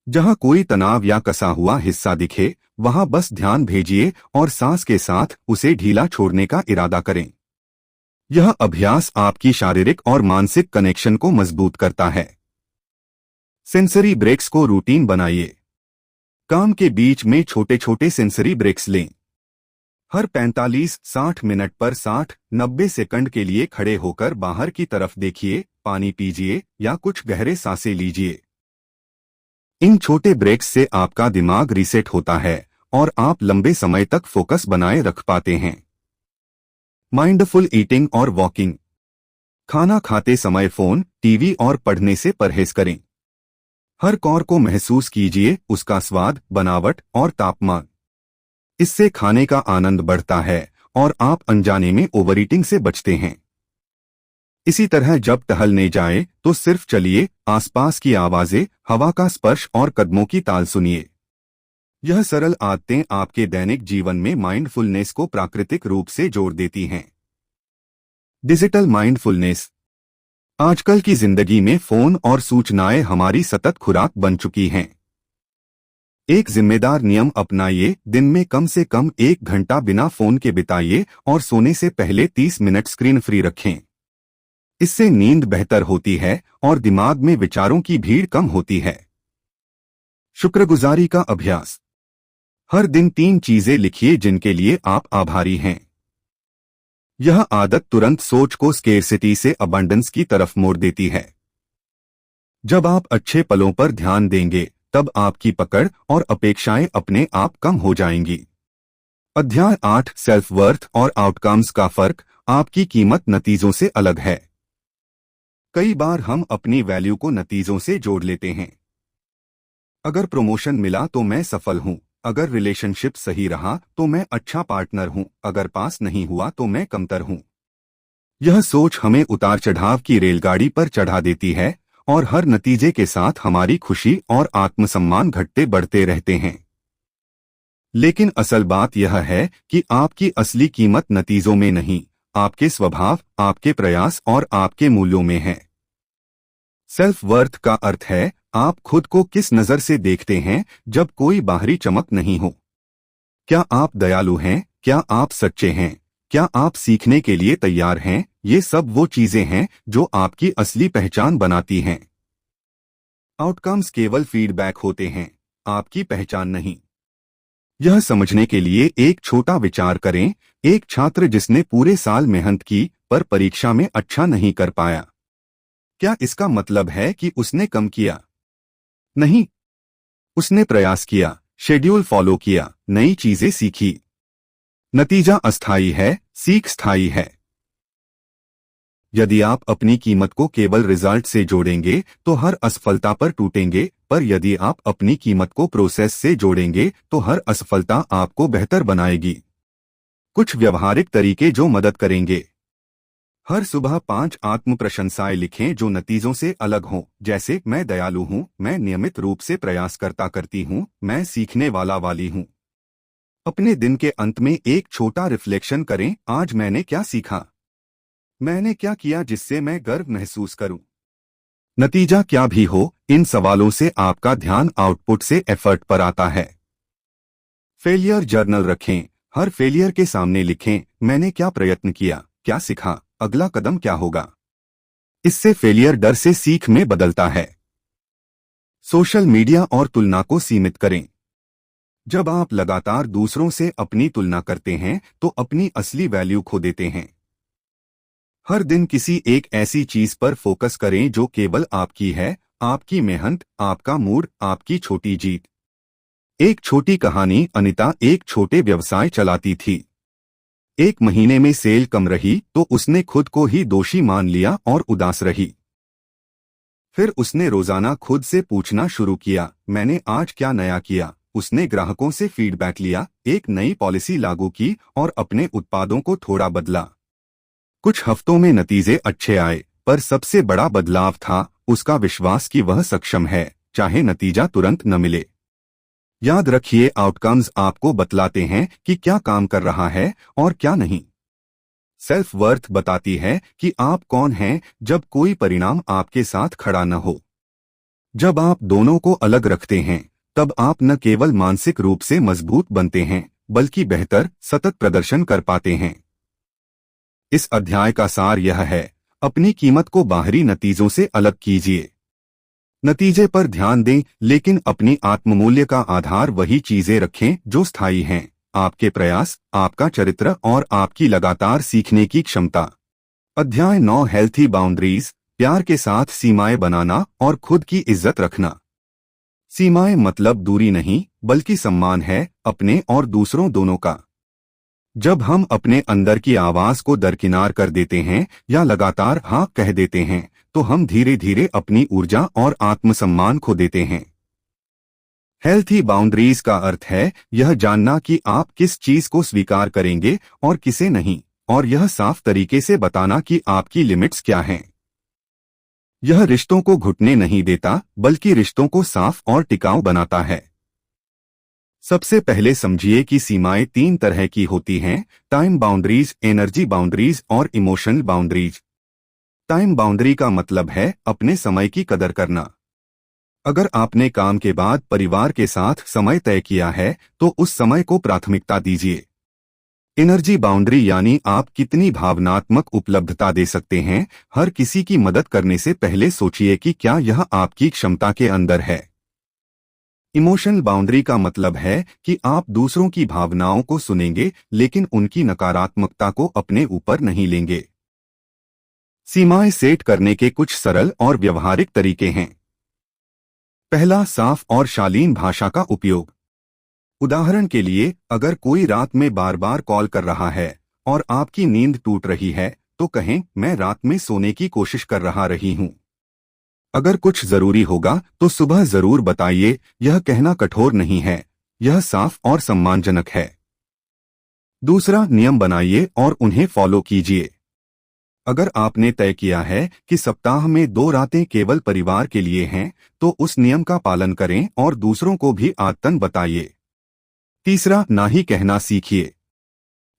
जहां कोई तनाव या कसा हुआ हिस्सा दिखे, वहां बस ध्यान भेजिए और सांस के साथ उसे ढीला छोड़ने का इरादा करें। यह अभ्यास आपकी शारीरिक और मानसिक कनेक्शन को मजबूत करता है। सेंसरी ब्रेक्स को रूटीन बनाइए। काम के बीच में छोटे छोटे सेंसरी ब्रेक्स लें। हर 45-60 मिनट पर 60-90 सेकंड के लिए खड़े होकर बाहर की तरफ देखिए, पानी पीजिए या कुछ गहरे सांसें लीजिए। इन छोटे ब्रेक्स से आपका दिमाग रीसेट होता है और आप लंबे समय तक फोकस बनाए रख पाते हैं। माइंडफुल ईटिंग और वॉकिंग। खाना खाते समय फोन, टीवी और पढ़ने से परहेज करें। हर कौर को महसूस कीजिए, उसका स्वाद, बनावट और तापमान। इससे खाने का आनंद बढ़ता है और आप अनजाने में ओवर ईटिंग से बचते हैं। इसी तरह जब टहलने जाएं तो सिर्फ चलिए, आसपास की आवाजें, हवा का स्पर्श और कदमों की ताल सुनिए। यह सरल आदतें आपके दैनिक जीवन में माइंडफुलनेस को प्राकृतिक रूप से जोड़ देती हैं। Digital mindfulness. आजकल की जिंदगी में फोन और सूचनाएं हमारी सतत खुराक बन चुकी हैं। एक जिम्मेदार नियम अपनाइए, दिन में कम से कम 1 घंटा बिना फोन के बिताइए और सोने से पहले 30 मिनट स्क्रीन फ्री रखें। इससे नींद बेहतर होती है और दिमाग में विचारों की भीड़ कम होती है। शुक्रगुजारी का अभ्यास। हर दिन 3 चीजें लिखिए जिनके लिए आप आभारी हैं। यह आदत तुरंत सोच को स्केर्सिटी से अबंडेंस की तरफ मोड़ देती है। जब आप अच्छे पलों पर ध्यान देंगे तब आपकी पकड़ और अपेक्षाएं अपने आप कम हो जाएंगी। अध्याय 8 सेल्फ वर्थ और आउटकम्स का फर्क। आपकी कीमत नतीजों से अलग है। कई बार हम अपनी वैल्यू को नतीजों से जोड़ लेते हैं। अगर प्रमोशन मिला तो मैं सफल हूं, अगर रिलेशनशिप सही रहा तो मैं अच्छा पार्टनर हूं, अगर पास नहीं हुआ तो मैं कमतर हूं। यह सोच हमें उतार चढ़ाव की रेलगाड़ी पर चढ़ा देती है और हर नतीजे के साथ हमारी खुशी और आत्मसम्मान घटते बढ़ते रहते हैं। लेकिन असल बात यह है कि आपकी असली कीमत नतीजों में नहीं, आपके स्वभाव, आपके प्रयास और आपके मूल्यों में है। सेल्फ वर्थ का अर्थ है आप खुद को किस नजर से देखते हैं जब कोई बाहरी चमक नहीं हो। क्या आप दयालु हैं? क्या आप सच्चे हैं? क्या आप सीखने के लिए तैयार हैं? ये सब वो चीजें हैं जो आपकी असली पहचान बनाती हैं। आउटकम्स केवल फीडबैक होते हैं, आपकी पहचान नहीं। यह समझने के लिए एक छोटा विचार करें। एक छात्र जिसने पूरे साल मेहनत की पर परीक्षा में अच्छा नहीं कर पाया, क्या इसका मतलब है कि उसने कम किया? नहीं, उसने प्रयास किया, शेड्यूल फॉलो किया, नई चीजें सीखी। नतीजा अस्थायी है, सीख स्थायी है। यदि आप अपनी कीमत को केवल रिजल्ट से जोड़ेंगे तो हर असफलता पर टूटेंगे, पर यदि आप अपनी कीमत को प्रोसेस से जोड़ेंगे तो हर असफलता आपको बेहतर बनाएगी। कुछ व्यवहारिक तरीके जो मदद करेंगे। हर सुबह 5 आत्म प्रशंसाएं लिखें जो नतीजों से अलग हों, जैसे मैं दयालु हूं, मैं नियमित रूप से प्रयास करती हूं, मैं सीखने वाली हूं। अपने दिन के अंत में एक छोटा रिफ्लेक्शन करें, आज मैंने क्या सीखा, मैंने क्या किया जिससे मैं गर्व महसूस करूं। नतीजा क्या भी हो, इन सवालों से आपका ध्यान आउटपुट से एफर्ट पर आता है। फेलियर जर्नल रखें। हर फेलियर के सामने लिखें, मैंने क्या प्रयत्न किया, क्या सीखा, अगला कदम क्या होगा। इससे फेलियर डर से सीख में बदलता है। सोशल मीडिया और तुलना को सीमित करें। जब आप लगातार दूसरों से अपनी तुलना करते हैं तो अपनी असली वैल्यू खो देते हैं। हर दिन किसी एक ऐसी चीज पर फोकस करें जो केवल आपकी है, आपकी मेहनत, आपका मूड, आपकी छोटी जीत। एक छोटी कहानी। अनिता एक छोटे व्यवसाय चलाती थी। एक महीने में सेल कम रही तो उसने खुद को ही दोषी मान लिया और उदास रही। फिर उसने रोजाना खुद से पूछना शुरू किया, मैंने आज क्या नया किया। उसने ग्राहकों से फीडबैक लिया, एक नई पॉलिसी लागू की और अपने उत्पादों को थोड़ा बदला। कुछ हफ्तों में नतीजे अच्छे आए, पर सबसे बड़ा बदलाव था उसका विश्वास कि वह सक्षम है, चाहे नतीजा तुरंत न मिले। याद रखिए, आउटकम्स आपको बतलाते हैं कि क्या काम कर रहा है और क्या नहीं। सेल्फ वर्थ बताती है कि आप कौन हैं जब कोई परिणाम आपके साथ खड़ा न हो। जब आप दोनों को अलग रखते हैं तब आप न केवल मानसिक रूप से मजबूत बनते हैं बल्कि बेहतर, सतत प्रदर्शन कर पाते हैं। इस अध्याय का सार यह है, अपनी कीमत को बाहरी नतीजों से अलग कीजिए। नतीजे पर ध्यान दें, लेकिन अपनी आत्ममूल्य का आधार वही चीजें रखें जो स्थायी हैं, आपके प्रयास, आपका चरित्र और आपकी लगातार सीखने की क्षमता। अध्याय 9 हेल्थी बाउंड्रीज, प्यार के साथ सीमाएं बनाना और खुद की इज्जत रखना। सीमाएं मतलब दूरी नहीं, बल्कि सम्मान है, अपने और दूसरों दोनों का। जब हम अपने अंदर की आवाज को दरकिनार कर देते हैं या लगातार हाँ कह देते हैं, तो हम धीरे धीरे अपनी ऊर्जा और आत्मसम्मान खो देते हैं। हेल्थी बाउंड्रीज का अर्थ है यह जानना कि आप किस चीज को स्वीकार करेंगे और किसे नहीं, और यह साफ तरीके से बताना कि आपकी लिमिट्स क्या हैं। यह रिश्तों को घुटने नहीं देता, बल्कि रिश्तों को साफ और टिकाऊ बनाता है। सबसे पहले समझिए कि सीमाएं 3 तरह की होती हैं: टाइम बाउंड्रीज, एनर्जी बाउंड्रीज और इमोशनल बाउंड्रीज। टाइम बाउंड्री का मतलब है अपने समय की कदर करना। अगर आपने काम के बाद परिवार के साथ समय तय किया है, तो उस समय को प्राथमिकता दीजिए। एनर्जी बाउंड्री यानी आप कितनी भावनात्मक उपलब्धता दे सकते हैं। हर किसी की मदद करने से पहले सोचिए कि क्या यह आपकी क्षमता के अंदर है। इमोशनल बाउंड्री का मतलब है कि आप दूसरों की भावनाओं को सुनेंगे, लेकिन उनकी नकारात्मकता को अपने ऊपर नहीं लेंगे। सीमाएं सेट करने के कुछ सरल और व्यवहारिक तरीके हैं। पहला, साफ और शालीन भाषा का उपयोग। उदाहरण के लिए, अगर कोई रात में बार बार कॉल कर रहा है और आपकी नींद टूट रही है, तो कहें, मैं रात में सोने की कोशिश कर रही हूं। अगर कुछ जरूरी होगा तो सुबह जरूर बताइए। यह कहना कठोर नहीं है, यह साफ और सम्मानजनक है। दूसरा, नियम बनाइए और उन्हें फॉलो कीजिए। अगर आपने तय किया है कि सप्ताह में 2 रातें केवल परिवार के लिए हैं, तो उस नियम का पालन करें और दूसरों को भी आदतन बताइए। तीसरा, ना ही कहना सीखिए।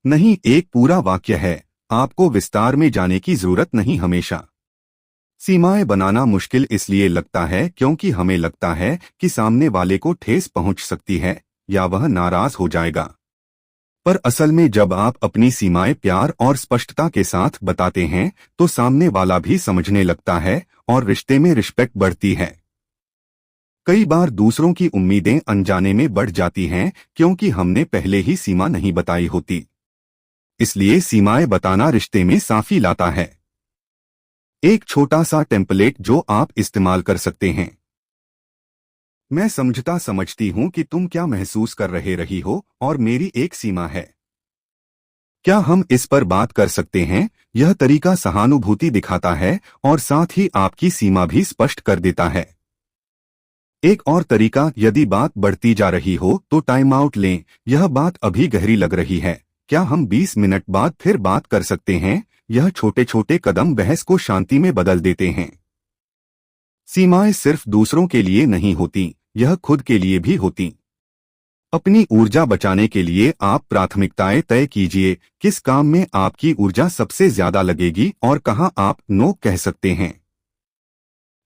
नहीं एक पूरा वाक्य है, आपको विस्तार में जाने की जरूरत नहीं। हमेशा सीमाएं बनाना मुश्किल इसलिए लगता है क्योंकि हमें लगता है कि सामने वाले को ठेस पहुंच सकती है या वह नाराज हो जाएगा। पर असल में जब आप अपनी सीमाएं प्यार और स्पष्टता के साथ बताते हैं, तो सामने वाला भी समझने लगता है और रिश्ते में रिस्पेक्ट बढ़ती है। कई बार दूसरों की उम्मीदें अनजाने में बढ़ जाती हैं क्योंकि हमने पहले ही सीमा नहीं बताई होती। इसलिए सीमाएं बताना रिश्ते में साफी लाता है। एक छोटा सा टेम्पलेट जो आप इस्तेमाल कर सकते हैं। मैं समझती हूं कि तुम क्या महसूस कर रही हो और मेरी एक सीमा है। क्या हम इस पर बात कर सकते हैं? यह तरीका सहानुभूति दिखाता है और साथ ही आपकी सीमा भी स्पष्ट कर देता है। एक और तरीका, यदि बात बढ़ती जा रही हो तो टाइम आउट लें। यह बात अभी गहरी लग रही है, क्या हम 20 मिनट बाद फिर बात कर सकते हैं? यह छोटे छोटे कदम बहस को शांति में बदल देते हैं। सीमाएं सिर्फ दूसरों के लिए नहीं होती, यह खुद के लिए भी होती। अपनी ऊर्जा बचाने के लिए आप प्राथमिकताएं तय कीजिए। किस काम में आपकी ऊर्जा सबसे ज्यादा लगेगी और कहां आप नो कह सकते हैं।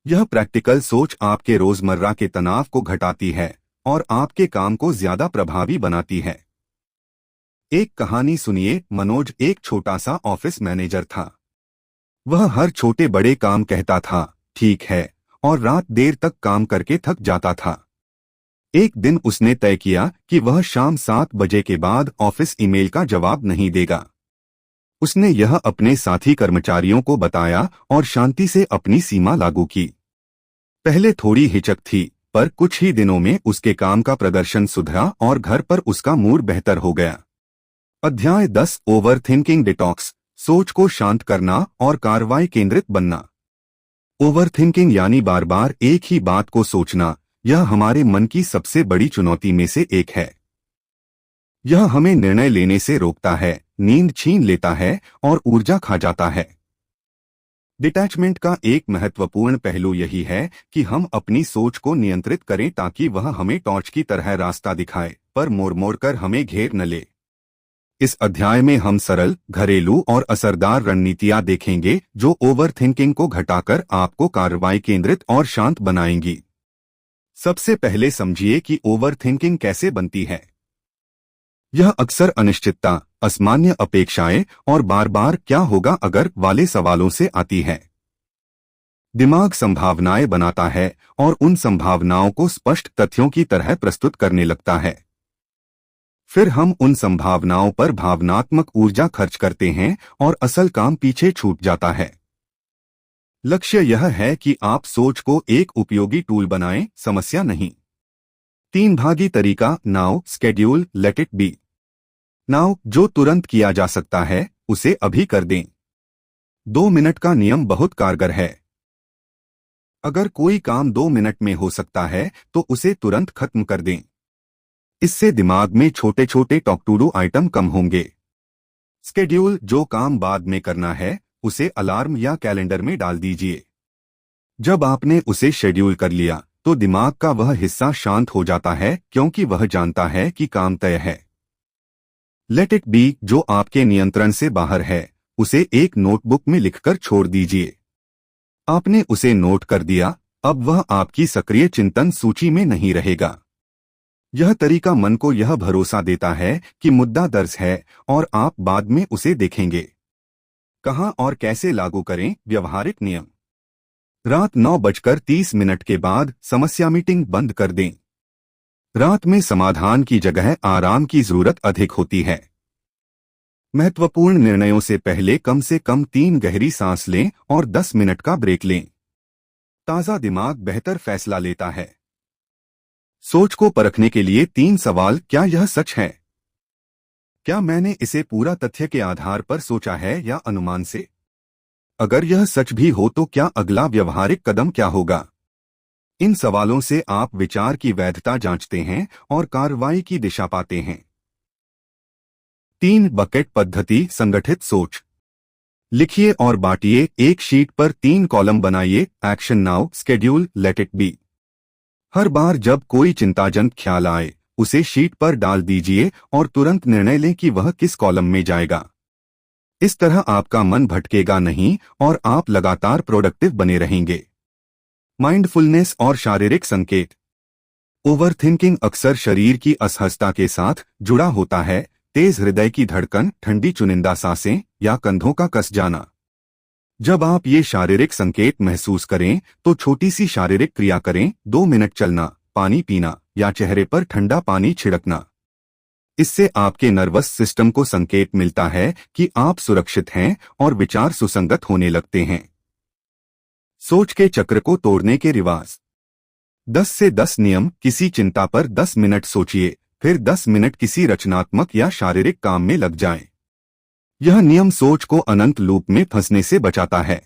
यह प्रैक्टिकल सोच आपके रोजमर्रा के तनाव को घटाती है और आपके काम को ज्यादा प्रभावी बनाती है। एक कहानी सुनिए। मनोज एक छोटा सा ऑफिस मैनेजर था। वह हर छोटे बड़े काम कहता था, ठीक है, और रात देर तक काम करके थक जाता था। एक दिन उसने तय किया कि वह शाम 7 बजे के बाद ऑफिस ईमेल का जवाब नहीं देगा। उसने यह अपने साथी कर्मचारियों को बताया और शांति से अपनी सीमा लागू की। पहले थोड़ी हिचक थी, पर कुछ ही दिनों में उसके काम का प्रदर्शन सुधरा और घर पर उसका मूड बेहतर हो गया। अध्याय 10 ओवर थिंकिंग डिटॉक्स, सोच को शांत करना और कार्रवाई केंद्रित बनना। ओवर थिंकिंग यानी बार बार एक ही बात को सोचना। यह हमारे मन की सबसे बड़ी चुनौती में से एक है। यह हमें निर्णय लेने से रोकता है, नींद छीन लेता है और ऊर्जा खा जाता है। डिटैचमेंट का एक महत्वपूर्ण पहलू यही है कि हम अपनी सोच को नियंत्रित करें ताकि वह हमें टॉर्च की तरह रास्ता दिखाए, पर मोड़ मोड़ कर हमें घेर न ले। इस अध्याय में हम सरल, घरेलू और असरदार रणनीतियां देखेंगे जो ओवर थिंकिंग को घटाकर आपको कार्रवाई केंद्रित और शांत बनाएंगी। सबसे पहले समझिए कि ओवर थिंकिंग कैसे बनती है। यह अक्सर अनिश्चितता, असामान्य अपेक्षाएं और बार बार क्या होगा अगर वाले सवालों से आती है। दिमाग संभावनाएं बनाता है और उन संभावनाओं को स्पष्ट तथ्यों की तरह प्रस्तुत करने लगता है। फिर हम उन संभावनाओं पर भावनात्मक ऊर्जा खर्च करते हैं और असल काम पीछे छूट जाता है। लक्ष्य यह है कि आप सोच को एक उपयोगी टूल बनाएं, समस्या नहीं। 3 भागी तरीका now, schedule, let it B. Now, जो तुरंत किया जा सकता है उसे अभी कर दें। 2 मिनट का नियम बहुत कारगर है। अगर कोई काम 2 मिनट में हो सकता है तो उसे तुरंत खत्म कर दें। इससे दिमाग में छोटे छोटे टॉक टू डू आइटम कम होंगे। स्केड्यूल, जो काम बाद में करना है उसे अलार्म या कैलेंडर में डाल दीजिए। जब आपने उसे शेड्यूल कर लिया तो दिमाग का वह हिस्सा शांत हो जाता है क्योंकि वह जानता है कि काम तय है। लेट इट बी, जो आपके नियंत्रण से बाहर है उसे एक नोटबुक में लिखकर छोड़ दीजिए। आपने उसे नोट कर दिया, अब वह आपकी सक्रिय चिंतन सूची में नहीं रहेगा। यह तरीका मन को यह भरोसा देता है कि मुद्दा दर्ज है और आप बाद में उसे देखेंगे। कहां और कैसे लागू करें व्यवहारिक नियम। रात 9:30 के बाद समस्या मीटिंग बंद कर दें। रात में समाधान की जगह आराम की जरूरत अधिक होती है। महत्वपूर्ण निर्णयों से पहले कम से कम 3 गहरी सांस लें और 10 मिनट का ब्रेक लें। ताज़ा दिमाग बेहतर फैसला लेता है। सोच को परखने के लिए 3 सवाल। क्या यह सच है? क्या मैंने इसे पूरा तथ्य के आधार पर सोचा है या अनुमान से? अगर यह सच भी हो तो क्या अगला व्यवहारिक कदम क्या होगा? इन सवालों से आप विचार की वैधता जांचते हैं और कार्रवाई की दिशा पाते हैं। 3 बकेट पद्धति, संगठित सोच। लिखिए और बांटिए। एक शीट पर 3 कॉलम बनाइए। Action now, schedule, let it be. हर बार जब कोई चिंताजनक ख्याल आए उसे शीट पर डाल दीजिए और तुरंत निर्णय लें कि वह किस कॉलम में जाएगा। इस तरह आपका मन भटकेगा नहीं और आप लगातार प्रोडक्टिव बने रहेंगे। माइंडफुलनेस और शारीरिक संकेत। ओवरथिंकिंग अक्सर शरीर की असहजता के साथ जुड़ा होता है। तेज हृदय की धड़कन, ठंडी चुनिंदा सांसें या कंधों का कस जाना। जब आप ये शारीरिक संकेत महसूस करें तो छोटी सी शारीरिक क्रिया करें। 2 मिनट चलना, पानी पीना या चेहरे पर ठंडा पानी छिड़कना। इससे आपके नर्वस सिस्टम को संकेत मिलता है कि आप सुरक्षित हैं और विचार सुसंगत होने लगते हैं। सोच के चक्र को तोड़ने के रिवाज। 10 से 10 नियम। किसी चिंता पर 10 मिनट सोचिए, फिर 10 मिनट किसी रचनात्मक या शारीरिक काम में लग जाएं। यह नियम सोच को अनंत लूप में फंसने से बचाता है।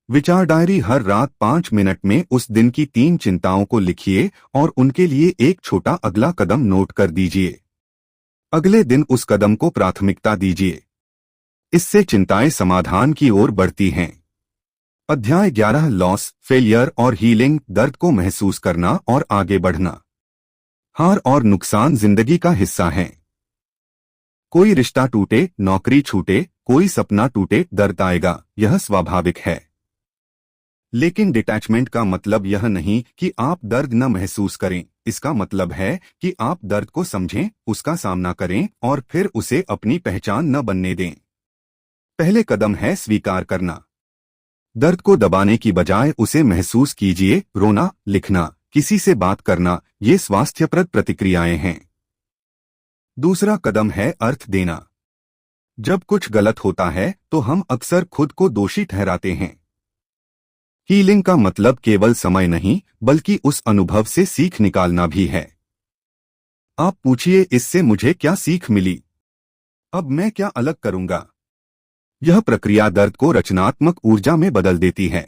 विचार डायरी। हर रात 5 मिनट में उस दिन की 3 चिंताओं को लिखिए और उनके लिए एक छोटा अगला कदम नोट कर दीजिए। अगले दिन उस कदम को प्राथमिकता दीजिए। इससे चिंताएं समाधान की ओर बढ़ती हैं। अध्याय 11, लॉस, फेलियर और हीलिंग। दर्द को महसूस करना और आगे बढ़ना। हार और नुकसान जिंदगी का हिस्सा हैं। कोई रिश्ता टूटे, नौकरी छूटे, कोई सपना टूटे, दर्द आएगा, यह स्वाभाविक है। लेकिन डिटैचमेंट का मतलब यह नहीं कि आप दर्द न महसूस करें। इसका मतलब है कि आप दर्द को समझें, उसका सामना करें और फिर उसे अपनी पहचान न बनने दें। पहले कदम है स्वीकार करना। दर्द को दबाने की बजाय उसे महसूस कीजिए। रोना, लिखना, किसी से बात करना, ये स्वास्थ्यप्रद प्रतिक्रियाएं हैं। दूसरा कदम है अर्थ देना। जब कुछ गलत होता है तो हम अक्सर खुद को दोषी ठहराते हैं। हीलिंग का मतलब केवल समय नहीं बल्कि उस अनुभव से सीख निकालना भी है। आप पूछिए, इससे मुझे क्या सीख मिली? अब मैं क्या अलग करूंगा? यह प्रक्रिया दर्द को रचनात्मक ऊर्जा में बदल देती है।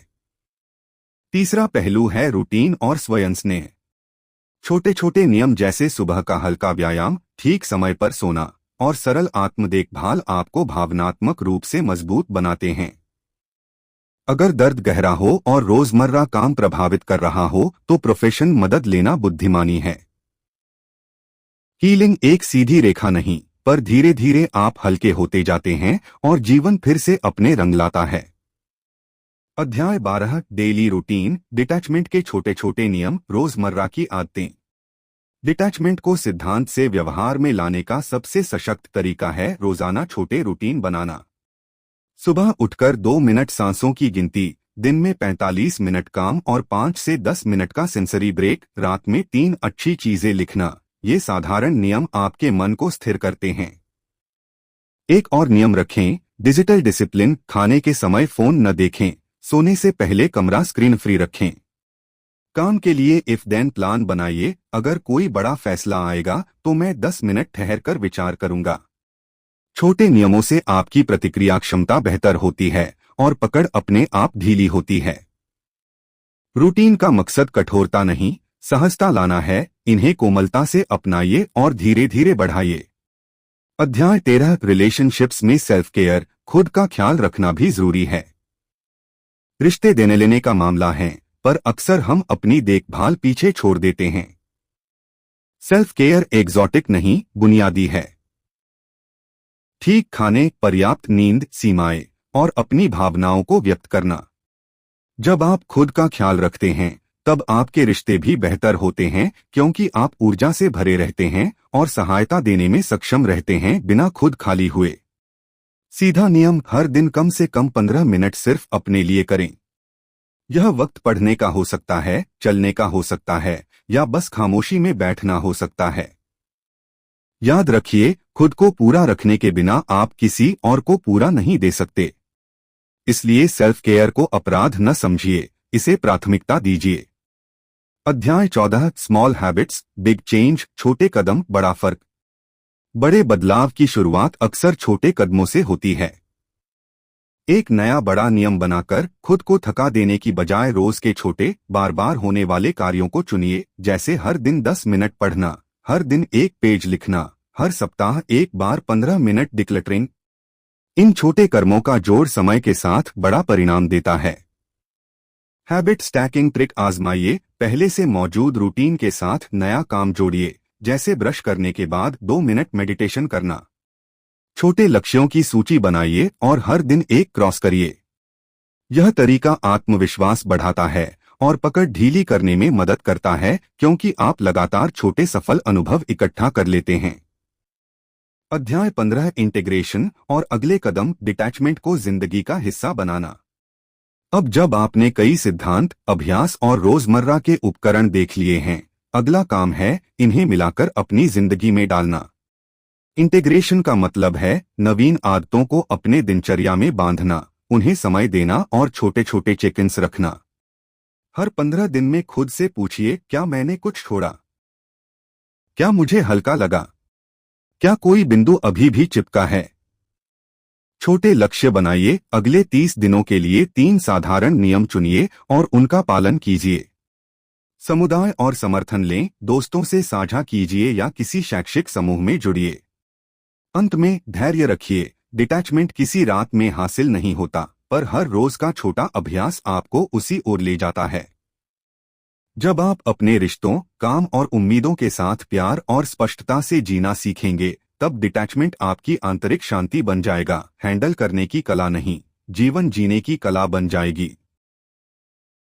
तीसरा पहलू है रूटीन और स्वयं स्नेह। छोटे छोटे नियम जैसे सुबह का हल्का व्यायाम, ठीक समय पर सोना और सरल आत्म देखभाल आपको भावनात्मक रूप से मजबूत बनाते हैं। अगर दर्द गहरा हो और रोजमर्रा काम प्रभावित कर रहा हो तो प्रोफेशनल मदद लेना बुद्धिमानी है। हीलिंग एक सीधी रेखा नहीं, पर धीरे धीरे आप हल्के होते जाते हैं और जीवन फिर से अपने रंग लाता है। अध्याय 12, डेली रूटीन। डिटैचमेंट के छोटे छोटे नियम, रोजमर्रा की आदतें। डिटैचमेंट को सिद्धांत से व्यवहार में लाने का सबसे सशक्त तरीका है रोजाना छोटे रूटीन बनाना। सुबह उठकर 2 मिनट सांसों की गिनती, दिन में 45 मिनट काम और 5 से 10 मिनट का सेंसरी ब्रेक, रात में 3 अच्छी चीजें लिखना, ये साधारण नियम आपके मन को स्थिर करते हैं। एक और नियम रखें, डिजिटल डिसिप्लिन। खाने के समय फोन न देखें। सोने से पहले कमरा स्क्रीन फ्री रखें। काम के लिए इफ देन प्लान बनाइए। अगर कोई बड़ा फैसला आएगा तो मैं 10 मिनट ठहरकर विचार करूंगा। छोटे नियमों से आपकी प्रतिक्रिया क्षमता बेहतर होती है और पकड़ अपने आप ढीली होती है। रूटीन का मकसद कठोरता नहीं, सहजता लाना है। इन्हें कोमलता से अपनाइए और धीरे धीरे बढ़ाइए। अध्याय 13, रिलेशनशिप्स में सेल्फ केयर। खुद का ख्याल रखना भी जरूरी है। रिश्ते देने लेने का मामला है, पर अक्सर हम अपनी देखभाल पीछे छोड़ देते हैं। सेल्फ केयर एग्जॉटिक नहीं, बुनियादी है। ठीक खाने, पर्याप्त नींद, सीमाएं और अपनी भावनाओं को व्यक्त करना। जब आप खुद का ख्याल रखते हैं तब आपके रिश्ते भी बेहतर होते हैं, क्योंकि आप ऊर्जा से भरे रहते हैं और सहायता देने में सक्षम रहते हैं बिना खुद खाली हुए। सीधा नियम, हर दिन कम से कम 15 मिनट सिर्फ अपने लिए करें। यह वक्त पढ़ने का हो सकता है, चलने का हो सकता है, या बस खामोशी में बैठना हो सकता है। याद रखिए, खुद को पूरा रखने के बिना आप किसी और को पूरा नहीं दे सकते। इसलिए सेल्फ केयर को अपराध न समझिए, इसे प्राथमिकता दीजिए। अध्याय 14, स्मॉल हैबिट्स बिग चेंज। छोटे कदम, बड़ा फर्क। बड़े बदलाव की शुरुआत अक्सर छोटे कदमों से होती है। एक नया बड़ा नियम बनाकर खुद को थका देने की बजाय रोज के छोटे, बार बार होने वाले कार्यों को चुनिए, जैसे हर दिन 10 मिनट पढ़ना, हर दिन एक पेज लिखना, हर सप्ताह एक बार 15 मिनट डिक्लटरिंग। इन छोटे कर्मों का जोड़ समय के साथ बड़ा परिणाम देता है। हैबिट स्टैकिंग ट्रिक आजमाइए। पहले से मौजूद रूटीन के साथ नया काम जोड़िए, जैसे ब्रश करने के बाद 2 मिनट मेडिटेशन करना। छोटे लक्ष्यों की सूची बनाइए और हर दिन एक क्रॉस करिए। यह तरीका आत्मविश्वास बढ़ाता है और पकड़ ढीली करने में मदद करता है, क्योंकि आप लगातार छोटे सफल अनुभव इकट्ठा कर लेते हैं। अध्याय 15, इंटीग्रेशन और अगले कदम, डिटैचमेंट को जिंदगी का हिस्सा बनाना। अब जब आपने कई सिद्धांत, अभ्यास और रोजमर्रा के उपकरण देख लिए हैं, अगला काम है इन्हें मिलाकर अपनी जिंदगी में डालना। इंटीग्रेशन का मतलब है नवीन आदतों को अपने दिनचर्या में बांधना, उन्हें समय देना और छोटे छोटे चेक इन्स रखना। हर 15 दिन में खुद से पूछिए, क्या मैंने कुछ छोड़ा? क्या मुझे हल्का लगा? क्या कोई बिंदु अभी भी चिपका है? छोटे लक्ष्य बनाइए। अगले 30 दिनों के लिए 3 साधारण नियम चुनिए और उनका पालन कीजिए। समुदाय और समर्थन लें, दोस्तों से साझा कीजिए या किसी शैक्षिक समूह में जुड़िए। अंत में धैर्य रखिए। डिटैचमेंट किसी रात में हासिल नहीं होता, पर हर रोज का छोटा अभ्यास आपको उसी ओर ले जाता है। जब आप अपने रिश्तों, काम और उम्मीदों के साथ प्यार और स्पष्टता से जीना सीखेंगे, तब डिटैचमेंट आपकी आंतरिक शांति बन जाएगा। हैंडल करने की कला नहीं, जीवन जीने की कला बन जाएगी।